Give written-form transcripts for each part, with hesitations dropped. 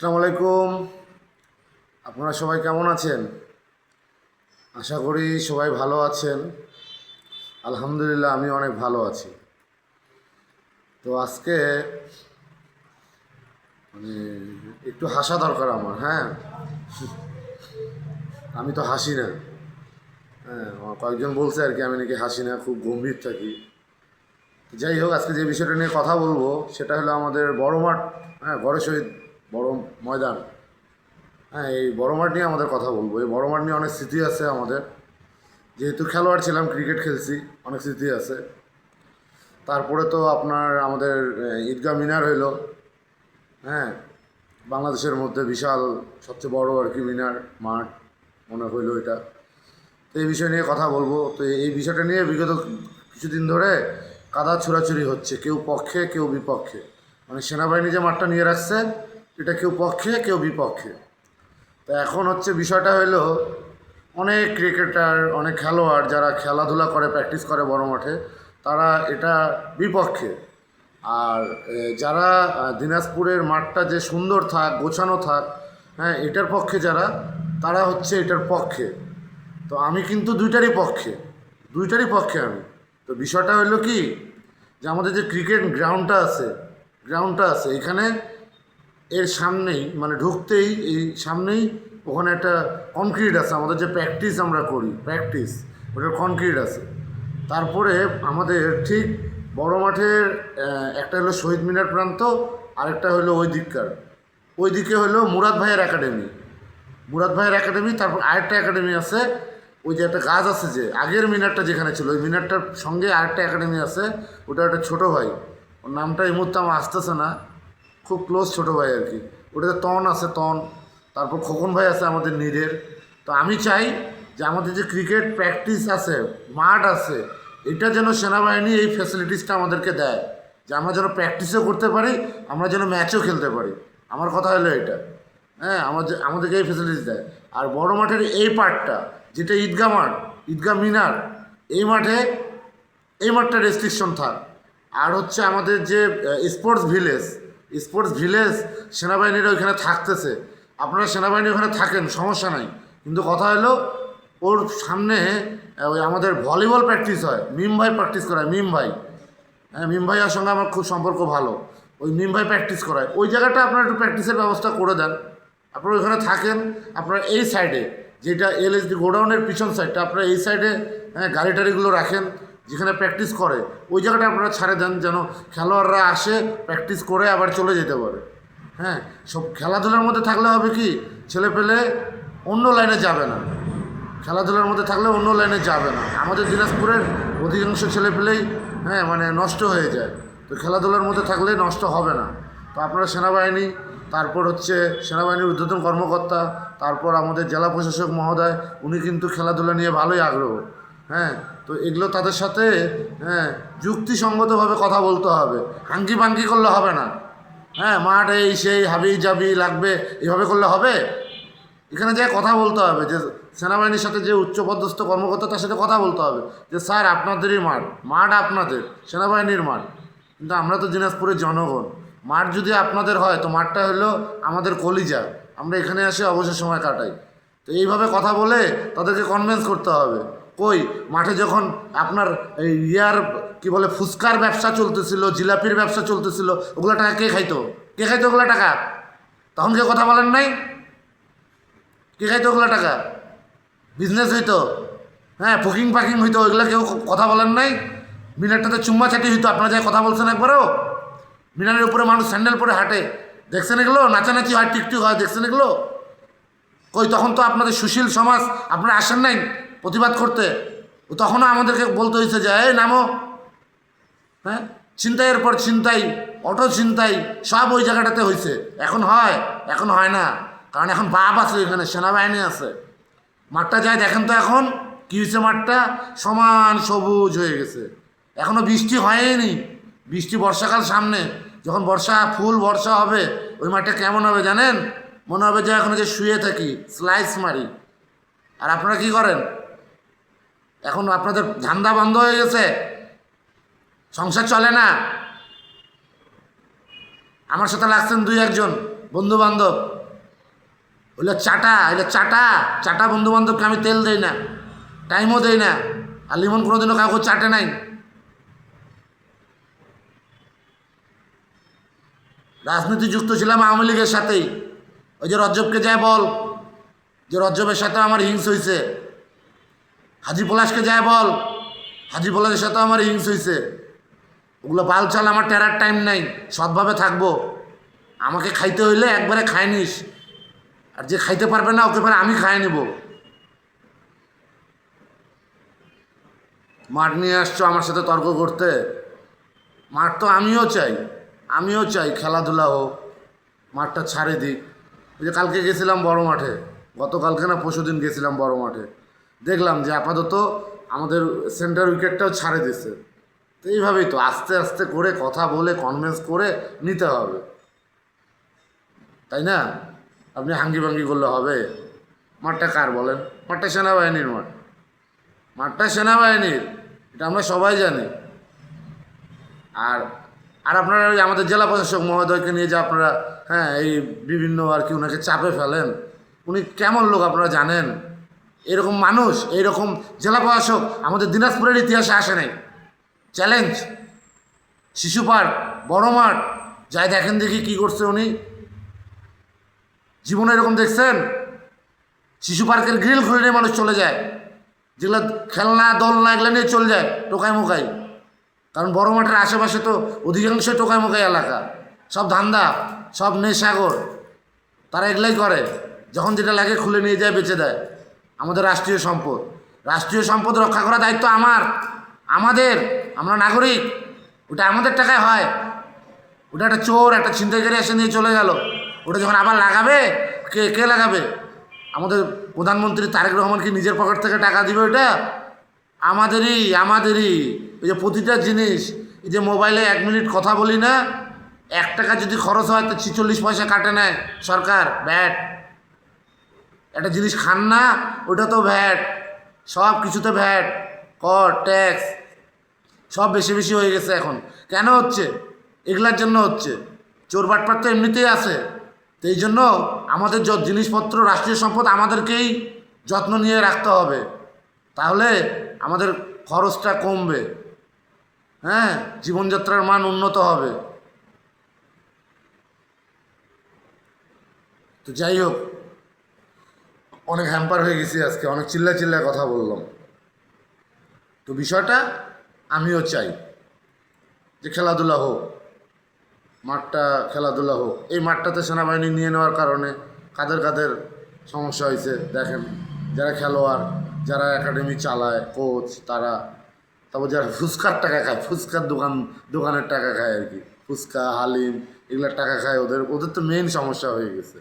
আসসালামু আলাইকুম। আপনারা সবাই কেমন আছেন? আশা করি সবাই ভালো আছেন। আলহামদুলিল্লাহ আমি অনেক ভালো আছি। তো আজকে মানে একটু হাসা দরকার আমার। হ্যাঁ, আমি তো হাসি না। হ্যাঁ, আমার কয়েকজন বলছে আর কি আমি নাকি হাসি না, খুব গম্ভীর থাকি। যাই হোক, আজকে যে বিষয়টা নিয়ে কথা বলবো সেটা হলো আমাদের বড় মাঠ। হ্যাঁ, গড়ে শহীদ বড় ময়দান। হ্যাঁ, এই বড় মাঠ নিয়ে আমাদের কথা বলবো। এই বড় মাঠ নিয়ে অনেক স্মৃতি আছে আমাদের। যেহেতু খেলোয়াড় ছিলাম, ক্রিকেট খেলছি, অনেক স্মৃতি আছে। তারপরে তো আপনার আমাদের ঈদগাহ মিনার হইলো। হ্যাঁ, বাংলাদেশের মধ্যে বিশাল সবচেয়ে বড় আর কি মিনার মাঠ মনে হইলো এটা। তো এই বিষয় নিয়ে কথা বলবো। তো এই বিষয়টা নিয়ে বিগত কিছুদিন ধরে কাদা ছোড়াছুড়ি হচ্ছে, কেউ পক্ষে কেউ বিপক্ষে। মানে সেনাবাহিনী যে মাঠটা নিয়ে রাখছে এটা কেউ পক্ষে কেউ বিপক্ষে। তো এখন হচ্ছে বিষয়টা হলো অনেক ক্রিকেটার, অনেক খেলোয়াড় যারা খেলাধুলা করে, প্র্যাকটিস করে বড় মাঠে, তারা এটা বিপক্ষে। আর যারা দিনাজপুরের মাঠটা যে সুন্দর থাক, গোছানো থাক, হ্যাঁ, এটার পক্ষে যারা, তারা হচ্ছে এটার পক্ষে। তো আমি কিন্তু দুইটারই পক্ষে আমি। তো বিষয়টা হলো কি, যে আমাদের যে ক্রিকেট গ্রাউন্ডটা আছে এখানে, এর সামনেই মানে ঢুকতেই এই সামনেই ওখানে একটা কনক্রিট আছে। আমাদের যে প্র্যাকটিস আমরা করি, ওটার কনক্রিট আছে। তারপরে আমাদের ঠিক বড় মাঠের একটা হলো শহীদ মিনার প্রান্ত, আরেকটা হলো ওই দিকে হলো মুরাদ ভাইয়ের একাডেমি। তারপর আরেকটা একাডেমি আছে, ওই যে একটা গাছ আছে, যে আগের মিনারটা যেখানে ছিল ওই মিনারটার সঙ্গে আরেকটা একাডেমি আছে। ওটা একটা ছোটো ভাই, ওর নামটা এই মুহূর্তে আমার আসতেছে না, খুব ক্লোজ ছোটো ভাই আর কি। ওটাতে তন আছে, তারপর খোকন ভাই আছে আমাদের নিজের। তো আমি চাই যে আমাদের যে ক্রিকেট প্র্যাকটিস আছে, মাঠ আছে, এটা যেন সেনাবাহিনী এই ফ্যাসিলিটিসটা আমাদেরকে দেয়, যে আমরা যেন প্র্যাকটিসও করতে পারি, আমরা যেন ম্যাচও খেলতে পারি। আমার কথা হলো এটা। হ্যাঁ, আমাদেরকে এই ফ্যাসিলিটিস দেয়। আর বড় মাঠের এই পার্টটা, যেটা ঈদগাহ মিনার, এই মাঠে এই মাঠটা রেস্ট্রিকশন থাক। আর হচ্ছে আমাদের যে স্পোর্টস ভিলেজ সেনাবাহিনীরা ওইখানে থাকতেছে। আপনারা সেনাবাহিনী ওখানে থাকেন, সমস্যা নাই। কিন্তু কথা হলো ওর সামনে ওই আমাদের ভলিবল প্র্যাকটিস হয়, মিম ভাই প্র্যাকটিস করায়, হ্যাঁ, মিম ভাইয়ের সঙ্গে আমার খুব সম্পর্ক ভালো। ওই মিম ভাই প্র্যাকটিস করায়, ওই জায়গাটা আপনারা একটু প্র্যাকটিসের ব্যবস্থা করে দেন। আপনারা ওইখানে থাকেন, আপনারা এই সাইডে, যেটা এলএসডি গোডাউনের পিছন সাইডটা, আপনারা এই সাইডে, হ্যাঁ, গাড়ি টাড়িগুলো রাখেন যেখানে প্র্যাকটিস করে। ওই জায়গাটা আপনারা ছাড়ে দেন, যেন খেলোয়াড়রা আসে, প্র্যাকটিস করে আবার চলে যেতে পারে। হ্যাঁ, সব খেলাধুলার মধ্যে থাকলে হবে কি, ছেলে পেলে অন্য লাইনে যাবে না। খেলাধুলার মধ্যে থাকলে অন্য লাইনে যাবে না। আমাদের দিনাজপুরের অধিকাংশ ছেলেপেলেই, হ্যাঁ, মানে নষ্ট হয়ে যায়। তো খেলাধুলার মধ্যে থাকলে নষ্ট হবে না। তো আপনারা সেনাবাহিনী, তারপর হচ্ছে সেনাবাহিনীর ঊর্ধ্বতন কর্মকর্তা, তারপর আমাদের জেলা প্রশাসক মহোদয়, উনি কিন্তু খেলাধুলা নিয়ে ভালোই আগ্রহ। হ্যাঁ, তো এগুলো তাদের সাথে, হ্যাঁ, যুক্তিসঙ্গতভাবে কথা বলতে হবে। হাঙ্কি পাঙ্কি করলে হবে না। হ্যাঁ, মাঠ এই সেই হাবি জাবি লাগবে, এভাবে করলে হবে? এখানে যে কথা বলতে হবে, যে সেনাবাহিনীর সাথে যে উচ্চপদস্থ কর্মকর্তা, তার সাথে কথা বলতে হবে যে স্যার, আপনাদেরই মাঠ আপনাদের, সেনাবাহিনীর মাঠ। কিন্তু আমরা তো দিনাজপুরের জনগণ। মাঠ যদি আপনাদের হয়, তো মাঠটা হলো আমাদের কলিজা, আমরা এখানে এসে অবসর সময় কাটাই। তো এইভাবে কথা বলে তাদেরকে কনভিন্স করতে হবে। কই, মাঠে যখন আপনার এই কি বলে, ফুচকার ব্যবসা চলতেছিল, জিলাপির ব্যবসা চলতেছিল, ওগুলো টাকা কে খাইতো ওগুলো টাকা? তখন কে কথা বলেন নাই? কে খাইতো ওগুলো টাকা? বিজনেস হইতো, হ্যাঁ, পাকিং হইতো, ওইগুলো কেউ কথা বলেন নাই? মিনারটাতে চুম্মা চাটি হইতো, আপনারা যাই কথা বলছেন একবারও? মিনারের উপরে মানুষ স্যান্ডেল পরে হাঁটে, দেখছেন এগুলো? নাচানাচি হয়, টিকটিক হয়, দেখছেন এগুলো? কই, তখন তো আপনাদের সুশীল সমাজ, আপনারা আসেন নাই প্রতিবাদ করতে? তখনও আমাদেরকে বলতে হয়েছে যে এই নামো। হ্যাঁ, ছিনতাইয়ের পর ছিনতাই, অটো ছিনতাই, সব ওই জায়গাটাতে হয়েছে। এখন হয় না, কারণ এখন বাপ আছে, এখানে সেনাবাহিনী আছে। মাঠটা যায় দেখেন তো, এখন কী হয়েছে, মাঠটা সমান সবুজ হয়ে গেছে। এখনও বৃষ্টি হয়নি, বর্ষাকাল সামনে, যখন ফুল বর্ষা হবে, ওই মাঠটা কেমন হবে জানেন? মনে হবে যে এখন যে শুয়ে থাকি, স্লাইস মারি। আর আপনারা কি করেন? এখন আপনাদের ধান্দা বন্ধ হয়ে গেছে, সংসার চলে না। আমার সাথে লাগছেন দুই একজন, বন্ধু বান্ধব, ওইগুলো চাটা, এগুলো চাটা চাটা বন্ধু বান্ধবকে আমি তেল দেই না, টাইমও দেই না। আর লিমন কোনোদিনও কাউকে চাটে নাই। রাজনীতি যুক্ত ছিলাম আওয়ামী লীগের সাথেই। ওই যে রজ্জবকে যায় বল যে রজ্জবের সাথে আমার হিংস হয়েছে, হাজি পলাশকে যায় বল হাজি পলাশের সাথে আমার হিংস হয়েছে। ওগুলো বালচাল, আমার টেরার টাইম নাই, সৎভাবে থাকবো। আমাকে খাইতে হইলে একবারে খাই নিস, আর যে খাইতে পারবে না ওকে পরে আমি খাই নিব। মাঠ নিয়ে আসছো আমার সাথে তর্ক করতে, মাঠ তো আমিও চাই খেলাধুলা হোক, মাঠটা ছাড়ে দিক। ওই যে কালকে গেছিলাম বড় মাঠে, গতকালকে না পরশুদিন গেছিলাম বড় মাঠে, দেখলাম যে আপাতত আমাদের সেন্টার উইকেটটাও ছাড়ে দিচ্ছে। তো এইভাবেই তো আস্তে আস্তে করে কথা বলে কনভিন্স করে নিতে হবে, তাই না? আপনি হাঙ্গি ভাঙ্গি করলে হবে? মাঠটা কার বলেন? মাঠটা সেনাবাহিনীর মাঠ, মাঠটা সেনাবাহিনীর, এটা আমরা সবাই জানি। আর আর আপনারা ওই আমাদের জেলা প্রশাসক মহোদয়কে নিয়ে যে আপনারা এই বিভিন্ন আর কি ওনাকে চাপে ফেলেন, উনি কেমন লোক আপনারা জানেন? এরকম মানুষ, এইরকম জেলা প্রশাসক আমাদের দিনাজপুরের ইতিহাসে আসে নাই। চ্যালেঞ্জ, শিশু পার্ক, বড় মাঠ, যাই দেখেন দেখি কি করছে উনি। জীবনে এরকম দেখছেন? শিশু পার্কের গ্রিল খুলে নিয়ে মানুষ চলে যায়, যেগুলো খেলনা দোলনা এগুলো নিয়ে চলে যায় টোকাই মোকাই। কারণ বড় মাঠের আশেপাশে তো অধিকাংশই টোকাই মোকাই এলাকা, সব ধান্দা, সব নেশাগর, তারা এগুলাই করে। যখন যেটা লাগে খুলে নিয়ে যায়, বেচে দেয়। আমাদের রাষ্ট্রীয় সম্পদ রক্ষা করার দায়িত্ব আমাদের, আমরা নাগরিক, ওটা আমাদের টাকায় হয়। ওটা একটা চোর, একটা ছিনতাইকারী এসে নিয়ে চলে গেল, ওটা যখন আবার লাগাবে, কে লাগাবে? আমাদের প্রধানমন্ত্রী তারেক রহমান কি নিজের পকেট থেকে টাকা দিবে? ওটা আমাদেরই। এই যে প্রতিটা জিনিস, এই যে মোবাইলে 1 মিনিট কথা বলি না, 1 টাকা যদি খরচ হয় তো 46 পয়সা কাটে নেয় সরকার, ভ্যাট। একটা জিনিস খান না, ওটা তো ভ্যাট, সব কিছুতে ভ্যাট, কর, ট্যাক্স সব বেশি বেশি হয়ে গেছে এখন। কেন হচ্ছে? এগুলার জন্য হচ্ছে। চোর বাটপাট তো এমনিতেই আছে। তো এই জন্য আমাদের জিনিসপত্র, রাষ্ট্রীয় সম্পদ আমাদেরকেই যত্ন নিয়ে রাখতে হবে, তাহলে আমাদের খরচটা কমবে, জীবনযাত্রার মান উন্নত হবে। তো যাই হোক, অনেক হ্যাম্পার হয়ে গেছি আজকে, অনেক চিল্লায় কথা বললাম। তো বিষয়টা আমিও চাই যে খেলাধুলা হোক, মাঠটা খেলাধুলা হোক। এই মাঠটাতে সেনাবাহিনী নিয়ে নেওয়ার কারণে কাদের সমস্যা হয়েছে দেখেন। যারা খেলোয়াড়, যারা একাডেমি চালায়, কোচ, তারা, তারপর যারা ফুচকার টাকা খায়, ফুচকার দোকানের টাকা খায় আর কি, ফুচকা, হালিম এগুলোর টাকা খায়, ওদের তো মেইন সমস্যা হয়ে গেছে।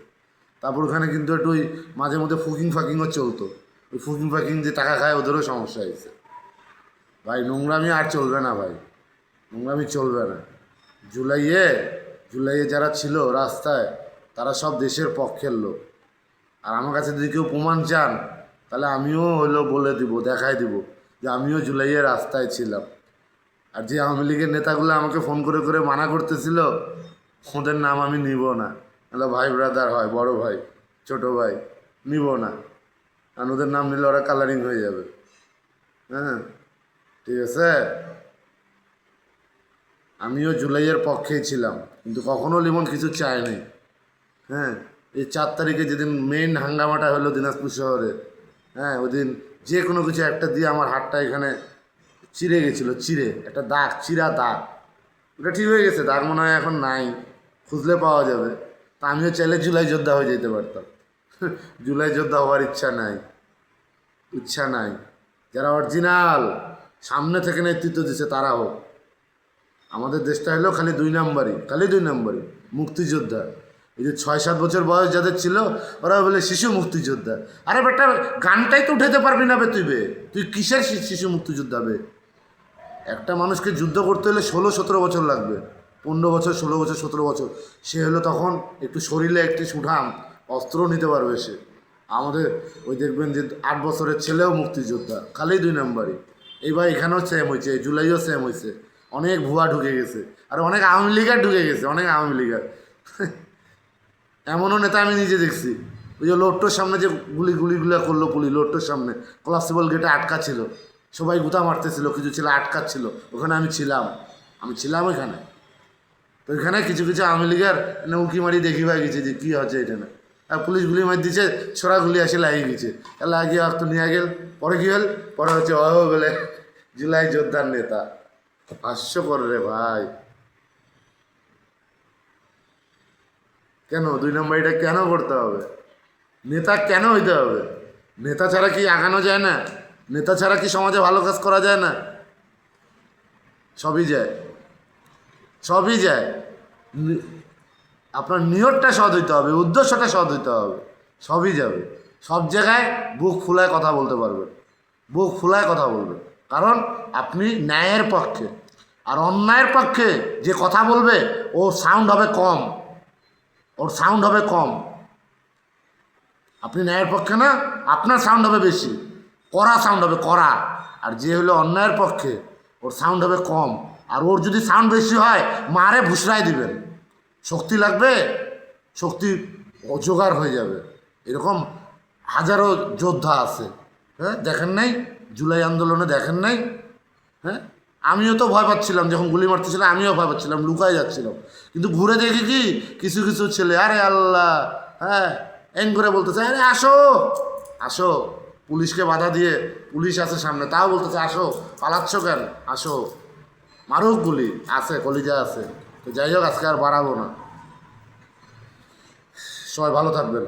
তারপর ওখানে কিন্তু একটু ওই মাঝে মধ্যে ফাকিংও চলতো। ওই ফাকিং যে টাকা খায়, ওদেরও সমস্যা হয়েছে। ভাই নোংরামি আর চলবে না, ভাই নোংরামি চলবে না। জুলাইয়ে যারা ছিল রাস্তায়, তারা সব দেশের পক্ষের লোক। আর আমার কাছে যদি কেউ প্রমাণ চান, তাহলে আমিও বলে দিব, দেখাই দিব যে আমিও জুলাইয়ে রাস্তায় ছিলাম। আর যে আওয়ামী লীগের নেতাগুলো আমাকে ফোন করে মানা করতেছিল, ওদের নাম আমি নিব না। তাহলে ভাই ব্রাদার হয়, বড় ভাই, ছোট ভাই, নিব না। কারণ ওদের নাম নিলে ওরা কালারিং হয়ে যাবে। ঠিক আছে? আমিও জুলাইয়ের পক্ষেই ছিলাম, কিন্তু কখনো লিমন কিছু চায়নি। এই 4 তারিখে যেদিন মেইন হাঙ্গামাটা হলো দিনাজপুর শহরে, ওই দিন যে কোনো কিছু একটা দিয়ে আমার হাতটা এখানে চিড়ে গেছিলো, একটা দাগ, চিরা দাগ। ওটা ঠিক হয়ে গেছে, দাগ মনে হয় এখন নাই, খুঁজলে পাওয়া যাবে। তা আমিও চাইলে জুলাই যোদ্ধা হয়ে যেতে পারতাম। জুলাই যোদ্ধা হওয়ার ইচ্ছা নাই। যারা অরিজিনাল সামনে থেকে নেতৃত্ব দিচ্ছে তারা হোক। আমাদের দেশটা হলো খালি 2 নম্বরই মুক্তিযোদ্ধা। এই যে 6-7 বছর বয়স যাদের ছিল, ওরা বলে শিশু মুক্তিযোদ্ধা। আরে বেটা, গানটাই তো উঠাতে পারবি না তুই কিসের শিশু মুক্তিযোদ্ধা বে? একটা মানুষকে যুদ্ধ করতে হলে 16-17 বছর লাগবে, 15 বছর, 16 বছর, 17 বছর। সে হলো তখন একটু শরীরে একটু সুঠাম, অস্ত্র নিতে পারবে সে। আমাদের ওই দেখবেন যে 8 বছরের ছেলেও মুক্তিযোদ্ধা, খালি 2 নম্বরই। এইবার এখানেও সেম হয়েছে, জুলাইও সেম হয়েছে। অনেক ভুয়া ঢুকে গেছে, আর অনেক আওয়ামী লীগার ঢুকে গেছে, অনেক আওয়ামী লীগার। এমনও নেতা আমি নিজে দেখছি, ওই যে লোডটোর সামনে যে গুলিগুলো করলো পুলিশ, লোডটোর সামনে কলাপসিবল গেটে আটকা ছিল, সবাই গুতা মারতেছিল, কিছু ছেলে আটকাচ্ছিল, ওখানে আমি ছিলাম ওইখানে। তো ওইখানে কিছু কিছু আওয়ামী লীগের উঁকি মারি দেখি ভাই গেছে যে কী হচ্ছে এখানে, আর পুলিশ গুলি মার দিচ্ছে, ছোড়া গুলি আসে লাগিয়ে গেছে, লাগিয়ে আর তো নিয়ে গেল। পরে কী হল, পরে হচ্ছে বলে জুলাই যোদ্ধার নেতা। হাস্যকর রে ভাই। কেন 2 নম্বরটা কেন করতে হবে? নেতা কেন হইতে হবে? নেতা ছাড়া কি আগানো যায় না? নেতা ছাড়া কি সমাজে ভালো কাজ করা যায় না? সবই যায়, সবই যায়। আপনার নিয়তটা সৎ হইতে হবে, উদ্দেশ্যটা সৎ হইতে হবে, সবই যাবে। সব জায়গায় বুক ফুলায় কথা বলতে পারবেন, বুক ফুলায় কথা বলবেন, কারণ আপনি ন্যায়ের পক্ষে। আর অন্যায়ের পক্ষে যে কথা বলবে ওর সাউন্ড হবে কম, আপনি ন্যায়ের পক্ষে না, আপনার সাউন্ড হবে বেশি, কড়া সাউন্ড হবে, কড়া। আর যে হলো অন্যায়ের পক্ষে ওর সাউন্ড হবে কম। আর ওর যদি সাউন্ড বেশি হয় মারে ভুসরাই দিবেন, শক্তি লাগবে, শক্তি জোগাড় হয়ে যাবে। এরকম হাজারো যোদ্ধা আছে, হ্যাঁ, দেখেন নাই জুলাই আন্দোলনে, দেখেন নাই? হ্যাঁ, আমিও তো ভয় পাচ্ছিলাম, যখন গুলি মারতেছিলাম আমিও ভয় পাচ্ছিলাম, লুকায় যাচ্ছিলাম। কিন্তু ঘুরে দেখি কি কিছু কিছু ছেলে, আরে আল্লাহ, হ্যাঁ, এং করে বলতেছে আরে আসো আসো, পুলিশকে বাধা দিয়ে, পুলিশ আছে সামনে, তাও বলতেছে আসো, পালাচ্ছ কেন, আসো, মারুক গুলি, আছে কলিজা আছে। তো যাই হোক, আজকে আর বাড়াবো না, সবাই ভালো থাকবেন।